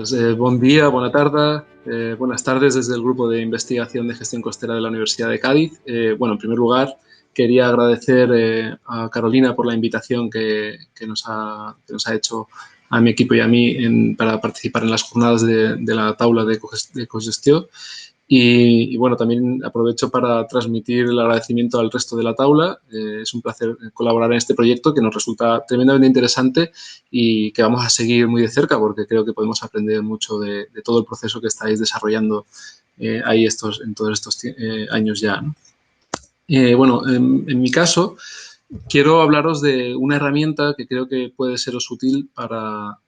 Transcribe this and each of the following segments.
Pues buen día, buena tarde, buenas tardes desde el Grupo de Investigación de Gestión Costera de la Universidad de Cádiz. Bueno, en primer lugar, quería agradecer a Carolina por la invitación que nos ha hecho a mi equipo y a mí para participar en las jornadas de la taula de cogestión. Y bueno, también aprovecho para transmitir el agradecimiento al resto de la taula. Es un placer colaborar en este proyecto que nos resulta tremendamente interesante y que vamos a seguir muy de cerca porque creo que podemos aprender mucho de todo el proceso que estáis desarrollando ahí en todos estos años ya, ¿no? Bueno, en mi caso, quiero hablaros de una herramienta que creo que puede seros útil para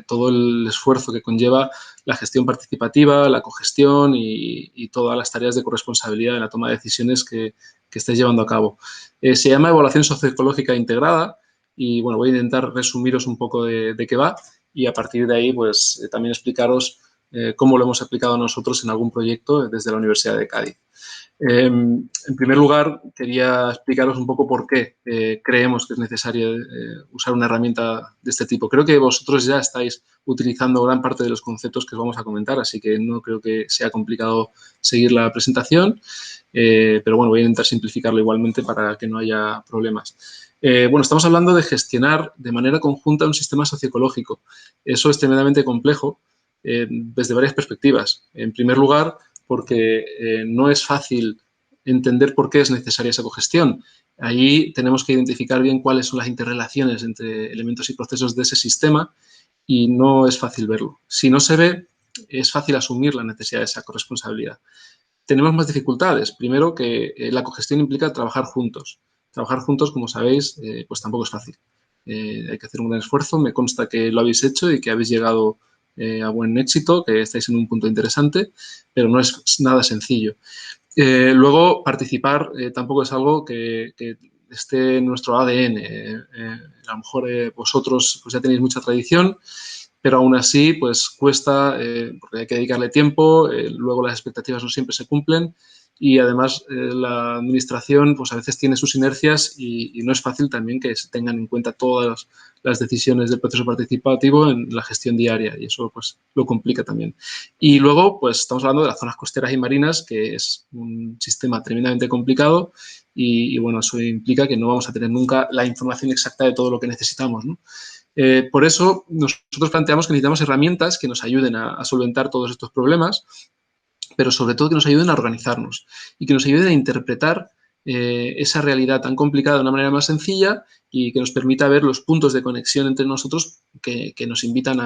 todo el esfuerzo que conlleva la gestión participativa, la cogestión y todas las tareas de corresponsabilidad en la toma de decisiones que estáis llevando a cabo. Se llama evaluación socioecológica integrada y, bueno, voy a intentar resumiros un poco de qué va y a partir de ahí, pues, también explicaros cómo lo hemos aplicado nosotros en algún proyecto desde la Universidad de Cádiz. En primer lugar, quería explicaros un poco por qué creemos que es necesario usar una herramienta de este tipo. Creo que vosotros ya estáis utilizando gran parte de los conceptos que os vamos a comentar, así que no creo que sea complicado seguir la presentación, pero bueno, voy a intentar simplificarlo igualmente para que no haya problemas. Bueno, estamos hablando de gestionar de manera conjunta un sistema socioecológico. Eso es tremendamente complejo desde varias perspectivas. En primer lugar, porque no es fácil entender por qué es necesaria esa cogestión. Ahí tenemos que identificar bien cuáles son las interrelaciones entre elementos y procesos de ese sistema y no es fácil verlo. Si no se ve, es fácil asumir la necesidad de esa corresponsabilidad. Tenemos más dificultades. Primero, que la cogestión implica trabajar juntos. Trabajar juntos, como sabéis, pues tampoco es fácil. Hay que hacer un gran esfuerzo. Me consta que lo habéis hecho y que habéis llegado a buen éxito, que estáis en un punto interesante, pero no es nada sencillo. Luego, participar tampoco es algo que esté en nuestro ADN. A lo mejor vosotros pues ya tenéis mucha tradición, pero aún así pues cuesta porque hay que dedicarle tiempo, luego las expectativas no siempre se cumplen y además la administración pues a veces tiene sus inercias y no es fácil también que se tengan en cuenta todas las decisiones del proceso participativo en la gestión diaria y eso pues lo complica también. Y luego pues estamos hablando de las zonas costeras y marinas, que es un sistema tremendamente complicado y bueno, eso implica que no vamos a tener nunca la información exacta de todo lo que necesitamos, ¿no? Por eso nosotros planteamos que necesitamos herramientas que nos ayuden a solventar todos estos problemas, pero sobre todo que nos ayuden a organizarnos y que nos ayuden a interpretar esa realidad tan complicada de una manera más sencilla y que nos permita ver los puntos de conexión entre nosotros que nos invitan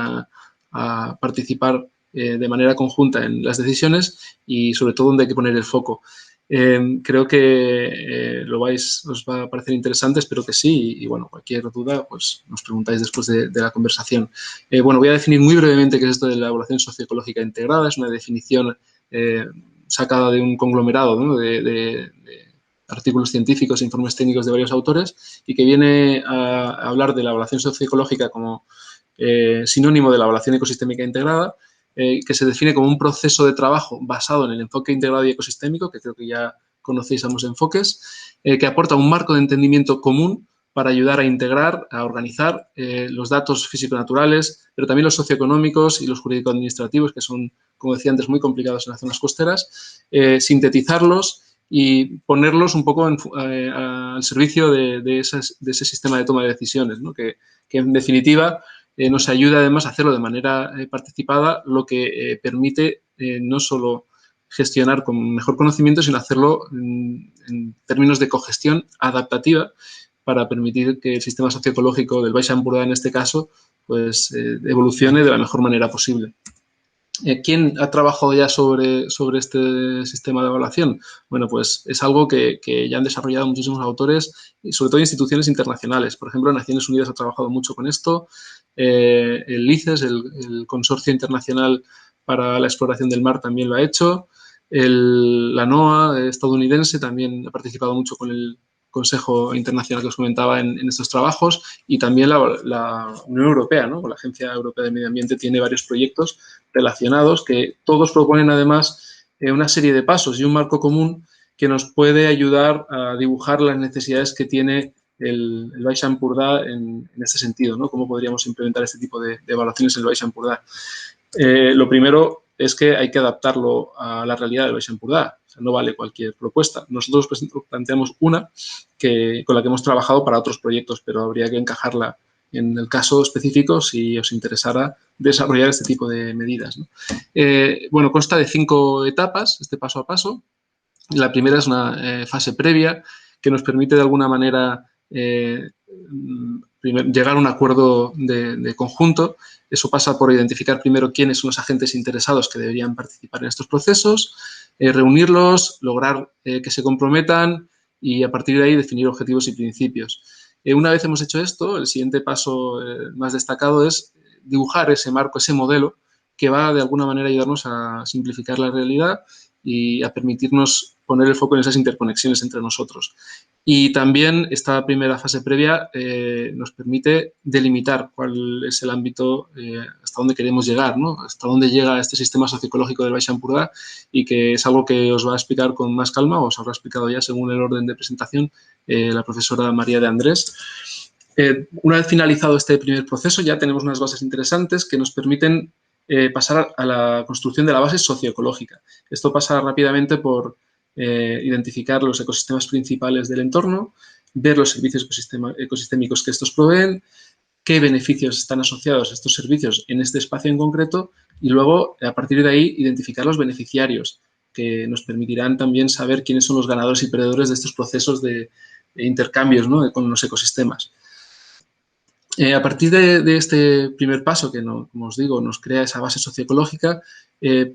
a participar de manera conjunta en las decisiones y sobre todo donde hay que poner el foco. Creo que os va a parecer interesante, espero que sí, y bueno, cualquier duda pues nos preguntáis después de la conversación. Bueno, voy a definir muy brevemente qué es esto de la evaluación socioecológica integrada. Es una definición sacada de un conglomerado, ¿no? de artículos científicos e informes técnicos de varios autores y que viene a hablar de la evaluación socioecológica como sinónimo de la evaluación ecosistémica integrada, que se define como un proceso de trabajo basado en el enfoque integrado y ecosistémico, que creo que ya conocéis ambos enfoques, que aporta un marco de entendimiento común para ayudar a integrar, a organizar los datos físico-naturales, pero también los socioeconómicos y los jurídico-administrativos, que son, como decía antes, muy complicados en las zonas costeras, sintetizarlos y ponerlos un poco al servicio de ese sistema de toma de decisiones, ¿no? que en definitiva nos ayuda además a hacerlo de manera participada, lo que permite no solo gestionar con mejor conocimiento, sino hacerlo en términos de cogestión adaptativa para permitir que el sistema socioecológico del Baix Empordà, en este caso, pues evolucione de la mejor manera posible. ¿Quién ha trabajado ya sobre este sistema de evaluación? Bueno, pues es algo que ya han desarrollado muchísimos autores y sobre todo instituciones internacionales. Por ejemplo, Naciones Unidas ha trabajado mucho con esto, el ICES, el Consorcio Internacional para la Exploración del Mar, también lo ha hecho, la NOAA estadounidense también ha participado mucho con el Consejo Internacional que os comentaba en estos trabajos y también la Unión Europea, ¿no? La Agencia Europea de Medio Ambiente tiene varios proyectos relacionados que todos proponen además una serie de pasos y un marco común que nos puede ayudar a dibujar las necesidades que tiene el Baix Empordà en este sentido, ¿no? ¿Cómo podríamos implementar este tipo de evaluaciones en el Baix Empordà? Lo primero es que hay que adaptarlo a la realidad del Baix Empordà. O sea, no vale cualquier propuesta. Nosotros planteamos una con la que hemos trabajado para otros proyectos, pero habría que encajarla en el caso específico si os interesara desarrollar este tipo de medidas, ¿no? Bueno, consta de 5 etapas, este paso a paso. La primera es una fase previa que nos permite de alguna manera llegar a un acuerdo de conjunto. Eso pasa por identificar primero quiénes son los agentes interesados que deberían participar en estos procesos, reunirlos, lograr que se comprometan y a partir de ahí definir objetivos y principios. Una vez hemos hecho esto, el siguiente paso más destacado es dibujar ese marco, ese modelo que va de alguna manera a ayudarnos a simplificar la realidad y a permitirnos poner el foco en esas interconexiones entre nosotros. Y también esta primera fase previa nos permite delimitar cuál es el ámbito hasta dónde queremos llegar, ¿no? Hasta dónde llega este sistema socioecológico del Baix Empordà, y que es algo que os va a explicar con más calma, os habrá explicado ya según el orden de presentación la profesora María de Andrés. Una vez finalizado este primer proceso, ya tenemos unas bases interesantes que nos permiten pasar a la construcción de la base socioecológica. Esto pasa rápidamente por identificar los ecosistemas principales del entorno, ver los servicios ecosistémicos que estos proveen, qué beneficios están asociados a estos servicios en este espacio en concreto y luego, a partir de ahí, identificar los beneficiarios, que nos permitirán también saber quiénes son los ganadores y perdedores de estos procesos de intercambios, ¿no?, con los ecosistemas. A partir de este primer paso, que como os digo, nos crea esa base socioecológica,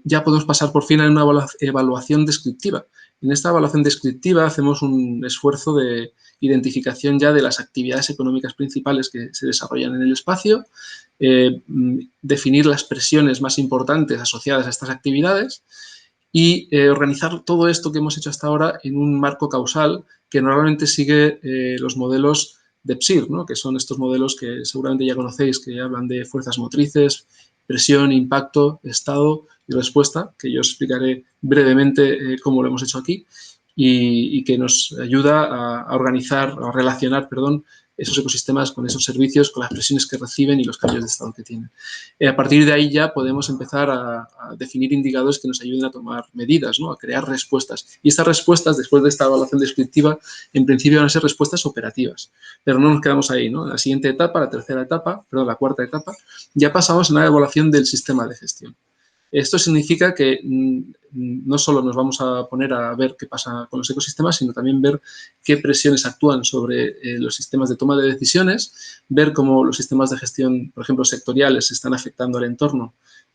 ya podemos pasar por fin a una evaluación descriptiva. En esta evaluación descriptiva hacemos un esfuerzo de identificación ya de las actividades económicas principales que se desarrollan en el espacio, definir las presiones más importantes asociadas a estas actividades y organizar todo esto que hemos hecho hasta ahora en un marco causal que normalmente sigue los modelos de PSIR, ¿no?, que son estos modelos que seguramente ya conocéis, que hablan de fuerzas motrices, presión, impacto, estado y respuesta, que yo os explicaré brevemente cómo lo hemos hecho aquí, y que nos ayuda a organizar, a relacionar, perdón, esos ecosistemas con esos servicios, con las presiones que reciben y los cambios de estado que tienen. A partir de ahí ya podemos empezar a definir indicadores que nos ayuden a tomar medidas, ¿no?, a crear respuestas. Y estas respuestas, después de esta evaluación descriptiva, en principio van a ser respuestas operativas. Pero no nos quedamos ahí, ¿no? En la siguiente etapa, la cuarta etapa, ya pasamos a una evaluación del sistema de gestión. Esto significa que no solo nos vamos a poner a ver qué pasa con los ecosistemas, sino también ver qué presiones actúan sobre los sistemas de toma de decisiones, ver cómo los sistemas de gestión, por ejemplo, sectoriales, están afectando al entorno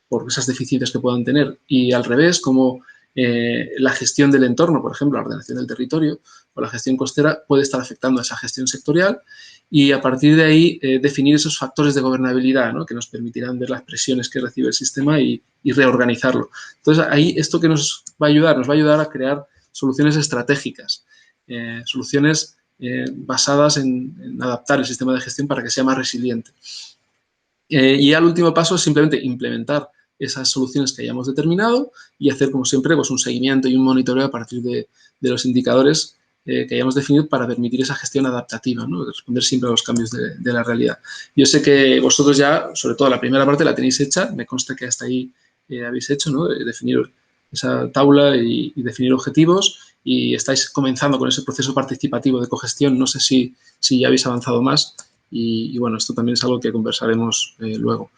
por esas deficiencias que puedan tener, y al revés, cómo la gestión del entorno, por ejemplo, la ordenación del territorio o la gestión costera, puede estar afectando a esa gestión sectorial, y a partir de ahí definir esos factores de gobernabilidad, ¿no?, que nos permitirán ver las presiones que recibe el sistema y reorganizarlo. Entonces, ahí esto que nos va a ayudar a crear soluciones estratégicas, soluciones basadas en adaptar el sistema de gestión para que sea más resiliente. Y ya el último paso es simplemente implementar esas soluciones que hayamos determinado y hacer, como siempre, pues un seguimiento y un monitoreo a partir de los indicadores que hayamos definido para permitir esa gestión adaptativa, ¿no?, responder siempre a los cambios de la realidad. Yo sé que vosotros ya, sobre todo la primera parte, la tenéis hecha, me consta que hasta ahí habéis hecho, ¿no?, definir esa tabla y definir objetivos, y estáis comenzando con ese proceso participativo de cogestión. No sé si ya habéis avanzado más. Y bueno, esto también es algo que conversaremos luego.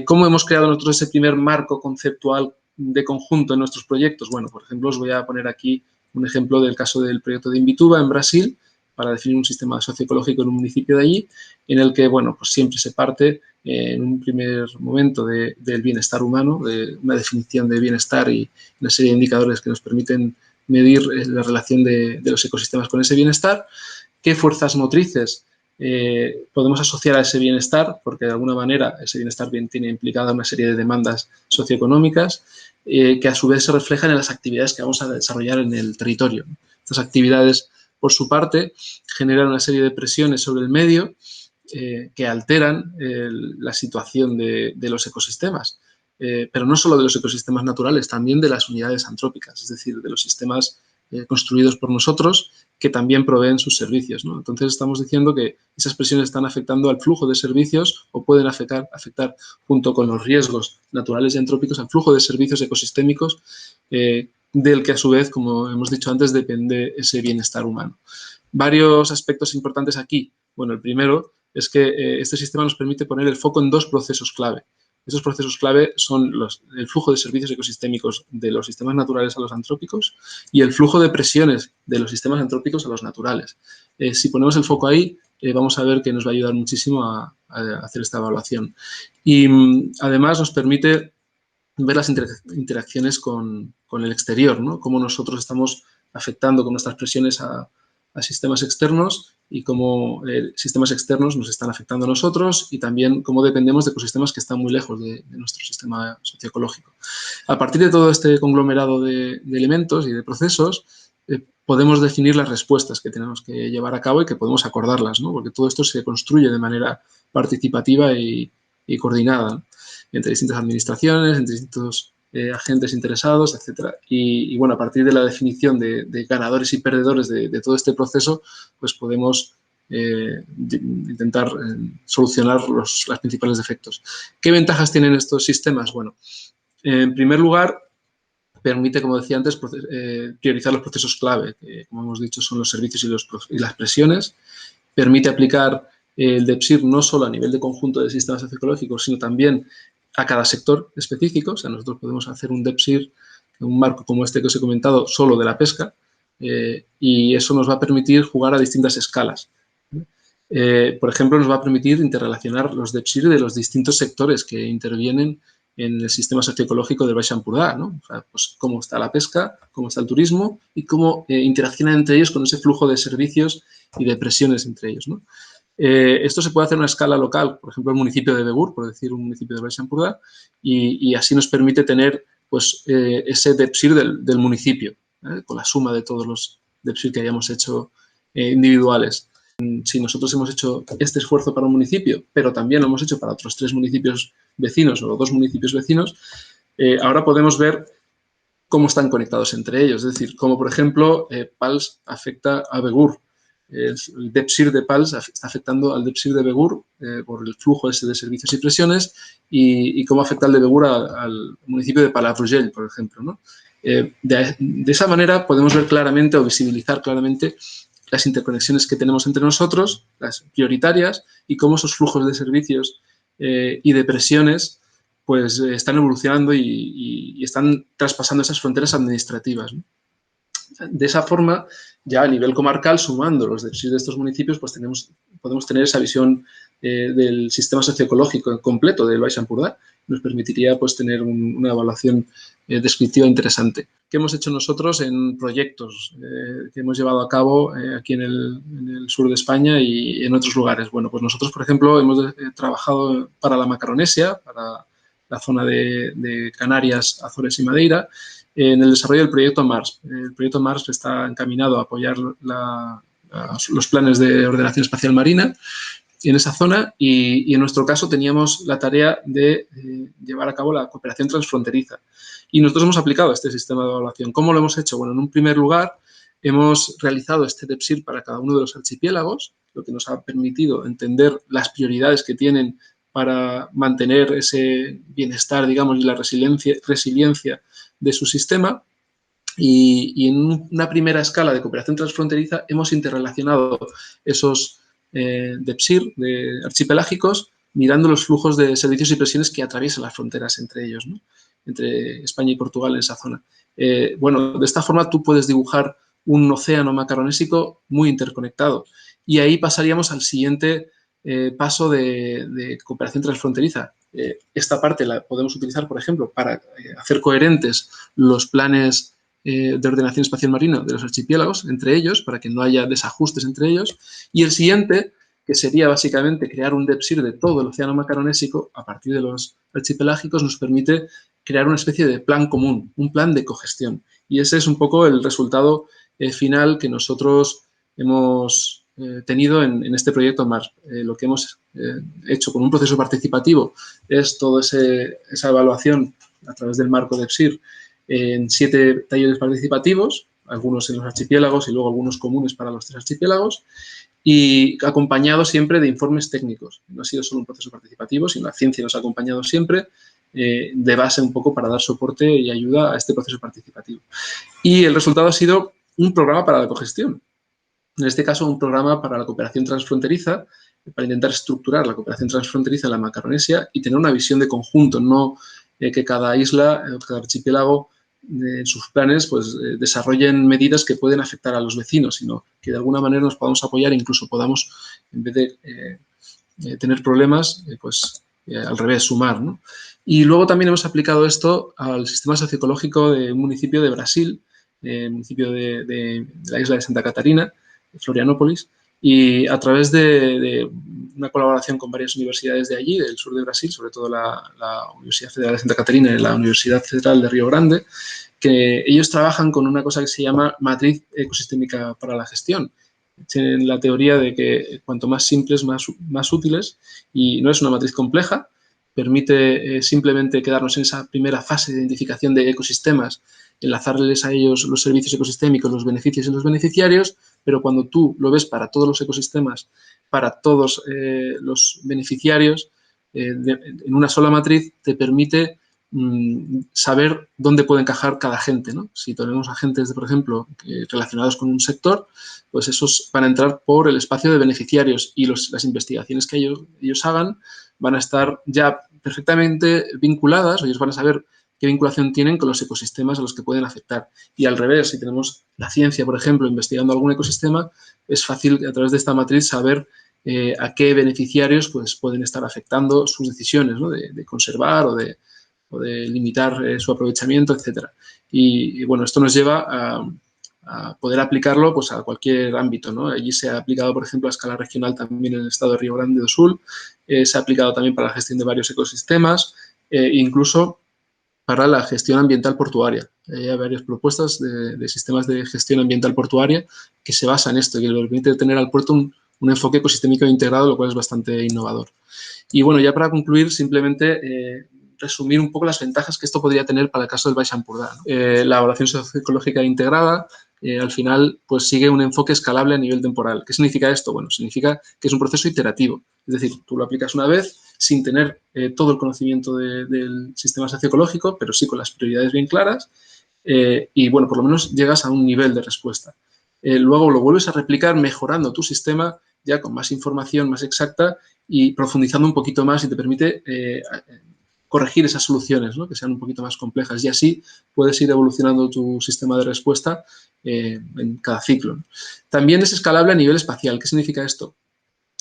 ¿Cómo hemos creado nosotros ese primer marco conceptual de conjunto en nuestros proyectos? Bueno, por ejemplo, os voy a poner aquí un ejemplo del caso del proyecto de Imbituba en Brasil, para definir un sistema socioecológico en un municipio de allí, en el que, bueno, pues siempre se parte en un primer momento del bienestar humano, de una definición de bienestar y una serie de indicadores que nos permiten medir la relación de los ecosistemas con ese bienestar. ¿Qué fuerzas motrices podemos asociar a ese bienestar? Porque de alguna manera ese bienestar bien tiene implicada una serie de demandas socioeconómicas que a su vez se reflejan en las actividades que vamos a desarrollar en el territorio. Estas actividades, por su parte, generan una serie de presiones sobre el medio que alteran la situación de los ecosistemas, pero no solo de los ecosistemas naturales, también de las unidades antrópicas, es decir, de los sistemas construidos por nosotros que también proveen sus servicios, ¿no? Entonces, estamos diciendo que esas presiones están afectando al flujo de servicios o pueden afectar junto con los riesgos naturales y antrópicos al flujo de servicios ecosistémicos del que, a su vez, como hemos dicho antes, depende ese bienestar humano. Varios aspectos importantes aquí. Bueno, el primero es que este sistema nos permite poner el foco en dos procesos clave. Esos procesos clave son el flujo de servicios ecosistémicos de los sistemas naturales a los antrópicos y el flujo de presiones de los sistemas antrópicos a los naturales. Si ponemos el foco ahí, vamos a ver que nos va a ayudar muchísimo a hacer esta evaluación. Y además nos permite ver las interacciones con el exterior, ¿no? Cómo nosotros estamos afectando con nuestras presiones a sistemas externos y cómo sistemas externos nos están afectando a nosotros y también cómo dependemos de ecosistemas que están muy lejos de nuestro sistema socioecológico. A partir de todo este conglomerado de elementos y de procesos, podemos definir las respuestas que tenemos que llevar a cabo y que podemos acordarlas, ¿no? Porque todo esto se construye de manera participativa y coordinada, ¿no? Entre distintas administraciones, entre distintos agentes interesados, etcétera. Y bueno, a partir de la definición de ganadores y perdedores de todo este proceso, pues podemos intentar solucionar los principales defectos. ¿Qué ventajas tienen estos sistemas? Bueno, en primer lugar, permite, como decía antes, priorizar los procesos clave, que, como hemos dicho, son los servicios y las presiones. Permite aplicar el DEPSIR no solo a nivel de conjunto de sistemas socioecológicos, sino también a cada sector específico. O sea, nosotros podemos hacer un DEPSIR, un marco como este que os he comentado, solo de la pesca, y eso nos va a permitir jugar a distintas escalas. Por ejemplo, nos va a permitir interrelacionar los DEPSIR de los distintos sectores que intervienen en el sistema socioecológico del Baix Empordà, ¿no? O sea, pues cómo está la pesca, cómo está el turismo y cómo interaccionan entre ellos con ese flujo de servicios y de presiones entre ellos, ¿no? Esto se puede hacer a una escala local, por ejemplo, el municipio de Begur, por decir un municipio del Baix Empordà, y así nos permite tener pues, ese DEPSIR del municipio, con la suma de todos los DEPSIR que hayamos hecho individuales. Si nosotros hemos hecho este esfuerzo para un municipio, pero también lo hemos hecho para otros 3 municipios vecinos o 2 municipios vecinos, ahora podemos ver cómo están conectados entre ellos. Es decir, cómo, por ejemplo, PALS afecta a Begur. El DEPSIR de PALS está afectando al DEPSIR de Begur por el flujo ese de servicios y presiones y cómo afecta el de Begur al municipio de Palafrugell, por ejemplo, ¿no? De esa manera podemos ver claramente o visibilizar claramente las interconexiones que tenemos entre nosotros, las prioritarias, y cómo esos flujos de servicios y de presiones pues están evolucionando y están traspasando esas fronteras administrativas, ¿no? De esa forma, ya a nivel comarcal, sumando los DEPSIR de estos municipios, pues podemos tener esa visión del sistema socioecológico completo del Baix Empordà. Nos permitiría pues, tener una evaluación descriptiva interesante. ¿Qué hemos hecho nosotros en proyectos que hemos llevado a cabo aquí en el sur de España y en otros lugares? Bueno, pues nosotros, por ejemplo, hemos trabajado para la Macaronesia, para la zona de Canarias, Azores y Madeira, en el desarrollo del proyecto MARS. El proyecto MARS está encaminado a apoyar los planes de ordenación espacial marina en esa zona y en nuestro caso teníamos la tarea de llevar a cabo la cooperación transfronteriza. Y nosotros hemos aplicado este sistema de evaluación. ¿Cómo lo hemos hecho? Bueno, en un primer lugar hemos realizado este DEPSIR para cada uno de los archipiélagos, lo que nos ha permitido entender las prioridades que tienen para mantener ese bienestar, digamos, y la resiliencia de su sistema. Y en una primera escala de cooperación transfronteriza hemos interrelacionado esos DEPSIR de archipelágicos mirando los flujos de servicios y presiones que atraviesan las fronteras entre ellos, ¿no? Entre España y Portugal en esa zona. Bueno, de esta forma tú puedes dibujar un océano macaronésico muy interconectado y ahí pasaríamos al siguiente paso de cooperación transfronteriza. Esta parte la podemos utilizar, por ejemplo, para hacer coherentes los planes de ordenación espacial marina de los archipiélagos entre ellos, para que no haya desajustes entre ellos. Y el siguiente, que sería básicamente crear un DEPSIR de todo el océano macaronésico a partir de los archipelágicos, nos permite crear una especie de plan común, un plan de cogestión. Y ese es un poco el resultado final que nosotros hemos tenido en este proyecto MARS. Lo que hemos hecho con un proceso participativo es toda esa evaluación a través del marco DEPSIR en 7 talleres participativos algunos en los archipiélagos y luego algunos comunes para los 3 archipiélagos, y acompañado siempre de informes técnicos. No ha sido solo un proceso participativo, sino la ciencia nos ha acompañado siempre de base un poco para dar soporte y ayuda a este proceso participativo. Y el resultado ha sido un programa para la cogestión. En este caso, un programa para la cooperación transfronteriza, para intentar estructurar la cooperación transfronteriza en la Macaronesia y tener una visión de conjunto, no que cada isla, cada archipiélago, en sus planes, pues desarrollen medidas que pueden afectar a los vecinos, sino que de alguna manera nos podamos apoyar e incluso podamos, en vez de tener problemas, al revés, sumar, ¿no? Y luego también hemos aplicado esto al sistema socioecológico de un municipio de Brasil, municipio de la isla de Santa Catarina, Florianópolis, y a través de una colaboración con varias universidades de allí, del sur de Brasil, sobre todo la Universidad Federal de Santa Catarina y la Universidad Federal de Río Grande, que ellos trabajan con una cosa que se llama matriz ecosistémica para la gestión. Tienen la teoría de que cuanto más simples, más útiles, y no es una matriz compleja, permite simplemente quedarnos en esa primera fase de identificación de ecosistemas, enlazarles a ellos los servicios ecosistémicos, los beneficios y los beneficiarios, pero cuando tú lo ves para todos los ecosistemas, para todos los beneficiarios, en una sola matriz, te permite saber dónde puede encajar cada agente, ¿no? Si tenemos agentes, por ejemplo, relacionados con un sector, pues esos van a entrar por el espacio de beneficiarios y las investigaciones que ellos hagan van a estar ya perfectamente vinculadas, o ellos van a saber qué vinculación tienen con los ecosistemas a los que pueden afectar. Y al revés, si tenemos la ciencia, por ejemplo, investigando algún ecosistema, es fácil a través de esta matriz saber a qué beneficiarios pues, pueden estar afectando sus decisiones, ¿no? de conservar o de limitar su aprovechamiento, etcétera. Y bueno, esto nos lleva a poder aplicarlo pues, a cualquier ámbito, ¿no? Allí se ha aplicado, por ejemplo, a escala regional también en el estado de Río Grande do Sul, se ha aplicado también para la gestión de varios ecosistemas, incluso para la gestión ambiental portuaria. Hay varias propuestas de sistemas de gestión ambiental portuaria que se basan en esto, que le permite tener al puerto un enfoque ecosistémico integrado, lo cual es bastante innovador. Y bueno, ya para concluir, simplemente resumir un poco las ventajas que esto podría tener para el caso del Baix Empordà, ¿no? La evaluación socioecológica integrada, al final, pues sigue un enfoque escalable a nivel temporal. ¿Qué significa esto? Bueno, significa que es un proceso iterativo. Es decir, tú lo aplicas una vez sin tener todo el conocimiento del sistema socioecológico, pero sí con las prioridades bien claras y, bueno, por lo menos llegas a un nivel de respuesta. Luego lo vuelves a replicar mejorando tu sistema ya con más información más exacta y profundizando un poquito más y te permite corregir esas soluciones, ¿no? Que sean un poquito más complejas y así puedes ir evolucionando tu sistema de respuesta en cada ciclo, ¿no? También es escalable a nivel espacial. ¿Qué significa esto?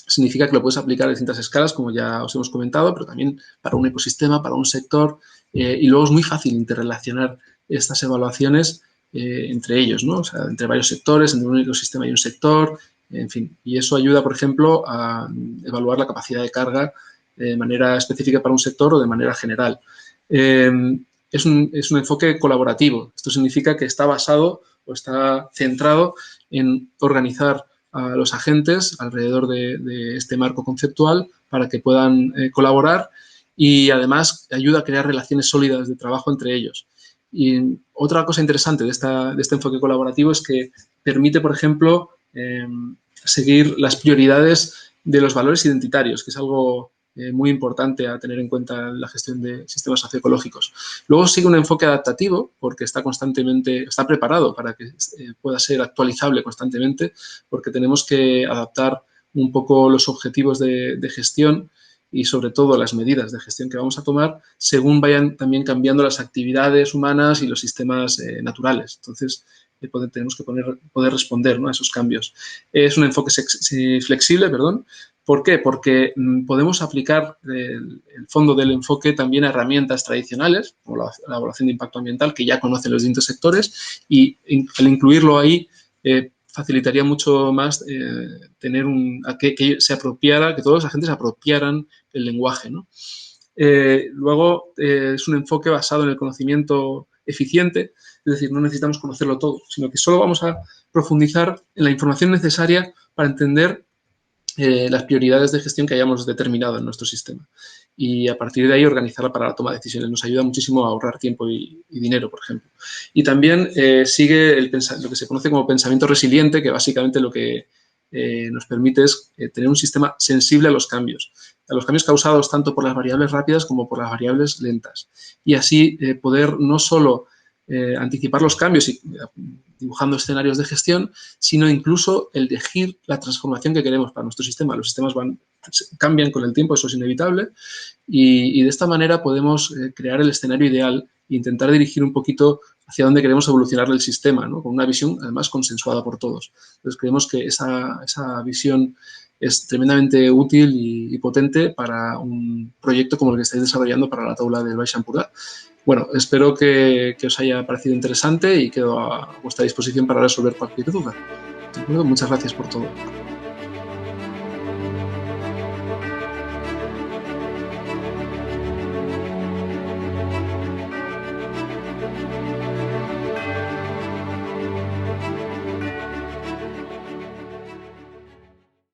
Significa que lo puedes aplicar a distintas escalas, como ya os hemos comentado, pero también para un ecosistema, para un sector, y luego es muy fácil interrelacionar estas evaluaciones entre ellos, ¿no? O sea, entre varios sectores, entre un ecosistema y un sector, en fin. Y eso ayuda, por ejemplo, a evaluar la capacidad de carga de manera específica para un sector o de manera general. Es un enfoque colaborativo. Esto significa que está basado o está centrado en organizar a los agentes alrededor de este marco conceptual para que puedan colaborar y además ayuda a crear relaciones sólidas de trabajo entre ellos. Y otra cosa interesante de este enfoque colaborativo es que permite, por ejemplo, seguir las prioridades de los valores identitarios, que es algo muy importante a tener en cuenta en la gestión de sistemas socioecológicos. Luego sigue un enfoque adaptativo porque está preparado para que pueda ser actualizable constantemente porque tenemos que adaptar un poco los objetivos de gestión y sobre todo las medidas de gestión que vamos a tomar según vayan también cambiando las actividades humanas y los sistemas naturales. Entonces, tenemos que poder responder, ¿no? A esos cambios. Es un enfoque flexible, perdón. ¿Por qué? Porque podemos aplicar el fondo del enfoque también a herramientas tradicionales, como la evaluación de impacto ambiental, que ya conocen los distintos sectores, y al incluirlo ahí facilitaría mucho más tener que se apropiara, que todos los agentes apropiaran el lenguaje, ¿no? Luego, es un enfoque basado en el conocimiento eficiente, es decir, no necesitamos conocerlo todo, sino que solo vamos a profundizar en la información necesaria para entender las prioridades de gestión que hayamos determinado en nuestro sistema. Y a partir de ahí organizarla para la toma de decisiones. Nos ayuda muchísimo a ahorrar tiempo y dinero, por ejemplo. Y también sigue lo que se conoce como pensamiento resiliente, que básicamente lo que nos permite es tener un sistema sensible a los cambios causados tanto por las variables rápidas como por las variables lentas. Y así poder no solo anticipar los cambios y dibujando escenarios de gestión, sino incluso elegir la transformación que queremos para nuestro sistema. Los sistemas cambian con el tiempo, eso es inevitable, y de esta manera podemos crear el escenario ideal e intentar dirigir un poquito hacia dónde queremos evolucionar el sistema, ¿no? Con una visión, además, consensuada por todos. Entonces, creemos que esa visión es tremendamente útil y potente para un proyecto como el que estáis desarrollando para la Taula del Baix Empordà. Bueno, espero que os haya parecido interesante y quedo a vuestra disposición para resolver cualquier duda. ¿De acuerdo? Muchas gracias por todo.